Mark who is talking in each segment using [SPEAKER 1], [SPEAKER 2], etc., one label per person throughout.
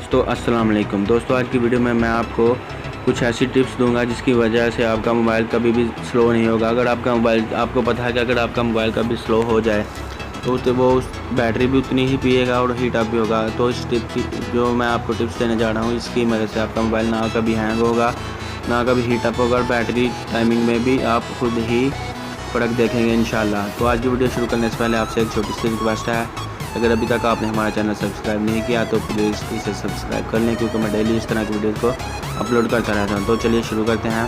[SPEAKER 1] दोस्तों अस्सलाम वालेकुम। दोस्तों आज की वीडियो में मैं आपको कुछ ऐसी टिप्स दूंगा जिसकी वजह से आपका मोबाइल कभी भी स्लो नहीं होगा। अगर आपका मोबाइल, आपको पता है कि अगर आपका मोबाइल कभी स्लो हो जाए तो वो बैटरी भी उतनी ही पिएगा और हीट अप भी होगा। तो इस टिप की जो मैं आपको टिप्स देने जा रहा हूँ, इसकी मदद से आपका मोबाइल ना कभी हैंग होगा, ना कभी हीट अप होगा और बैटरी टाइमिंग में भी आप खुद ही फ़र्क देखेंगे इंशाल्लाह। तो आज की वीडियो शुरू करने से पहले आपसे एक छोटी सी रिक्वेस्ट है, अगर अभी तक आपने हमारा चैनल सब्सक्राइब नहीं किया तो प्लीज़ इसे सब्सक्राइब कर लें, क्योंकि मैं डेली इस तरह की वीडियोज़ को अपलोड करता रहता हूँ। तो चलिए शुरू करते हैं।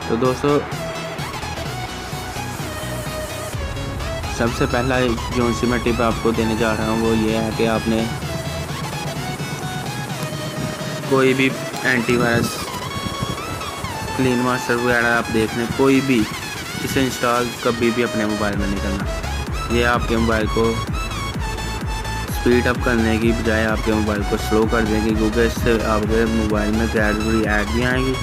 [SPEAKER 1] तो दोस्तों सबसे पहला जो सी मैं टिप आपको देने जा रहा हूँ वो ये है कि आपने कोई भी एंटीवायरस, क्लीन मास्टर वगैरह आप देख लें, कोई भी इसे इंस्टॉल कभी भी अपने मोबाइल में नहीं करना। ये आपके मोबाइल को स्पीड अप करने की बजाय आपके मोबाइल को स्लो कर देगी, क्योंकि इससे आपके मोबाइल में ग्रेजुअली ऐड भी आएंगी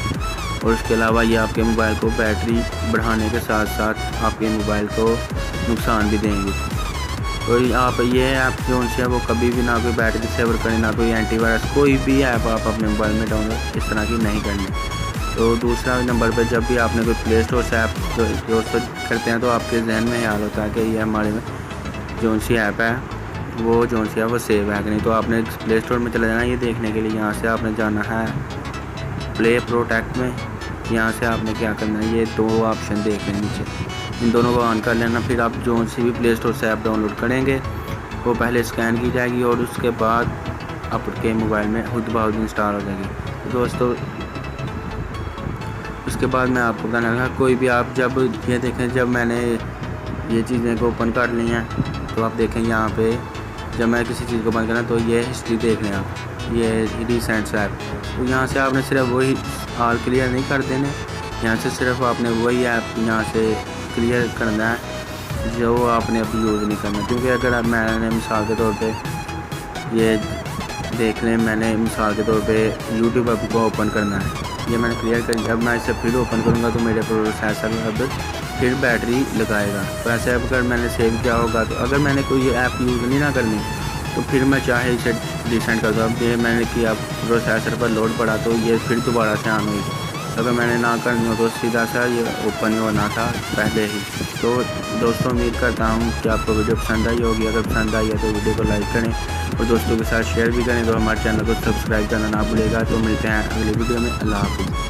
[SPEAKER 1] और उसके अलावा ये आपके मोबाइल को बैटरी बढ़ाने के साथ साथ आपके मोबाइल को नुकसान भी देंगी। तो आप ये ऐप जो है वो कभी भी ना कोई बैटरी सेवर करें, ना कोई एंटीवायरस, कोई भी ऐप आप अपने मोबाइल में डाउनलोड इस तरह की नहीं करनी। तो दूसरा नंबर पर जब भी आपने कोई प्ले स्टोर से ऐप दोस्तों करते हैं तो आपके जहन में ख्याल होता है कि ये हमारे में जो सी ऐप है वो जो सी है वो सेव है कि नहीं। तो आपने प्ले स्टोर में चले जाना ये देखने के लिए। यहाँ से आपने जाना है प्ले प्रोटेक्ट में। यहाँ से आपने क्या करना है, ये दो ऑप्शन देख लें नीचे, इन दोनों को ऑन कर लेना। फिर आप जो सी भी प्ले स्टोर से ऐप डाउनलोड करेंगे वो पहले स्कैन की जाएगी और उसके बाद आपके मोबाइल में खुद ब खुद इंस्टॉल हो जाएगी। तो दोस्तों उसके बाद मैं आपको बताना लगा, कोई भी आप जब ये देखें, जब मैंने ये चीज़ें को ओपन कर ली हैं तो आप देखें यहाँ पे जब मैं किसी चीज़ को बंद करना तो ये हिस्ट्री देख लें आप, ये रिसेंट ऐप। तो यहाँ से आपने सिर्फ वही ऑल क्लियर नहीं कर देने, यहाँ से सिर्फ आपने वही ऐप यहाँ से क्लियर करना है जो आपने अभी यूज़ नहीं करना। क्योंकि अगर आप, मैंने मिसाल के तौर पे ये देख लें, मैंने मिसाल के तौर पे यूट्यूब ऐप को ओपन करना है, ये मैंने क्लियर कर दिया। अब मैं इसे फिर ओपन करूँगा तो मेरे प्रोसेसर अब फिर बैटरी लगाएगा। तो ऐसे अगर मैंने सेव किया होगा, तो अगर मैंने कोई ऐप यूज़ नहीं ना करनी तो फिर मैं चाहे इसे डिसेंड कर दूँ। अब ये मैंने किया, प्रोसेसर पर लोड पड़ा तो ये फिर दोबारा से ऑन हुई। अगर मैंने ना करनी हो तो सीधा सा ये ओपन ही होना था पहले ही। तो दोस्तों उम्मीद करता हूँ कि आपको वीडियो पसंद आई होगी। अगर पसंद आई है तो वीडियो को लाइक करें और दोस्तों के साथ शेयर भी करें। तो हमारे चैनल को सब्सक्राइब करना ना भूलेगा। तो मिलते हैं अगली वीडियो में। अल्लाह हाफ़िज़।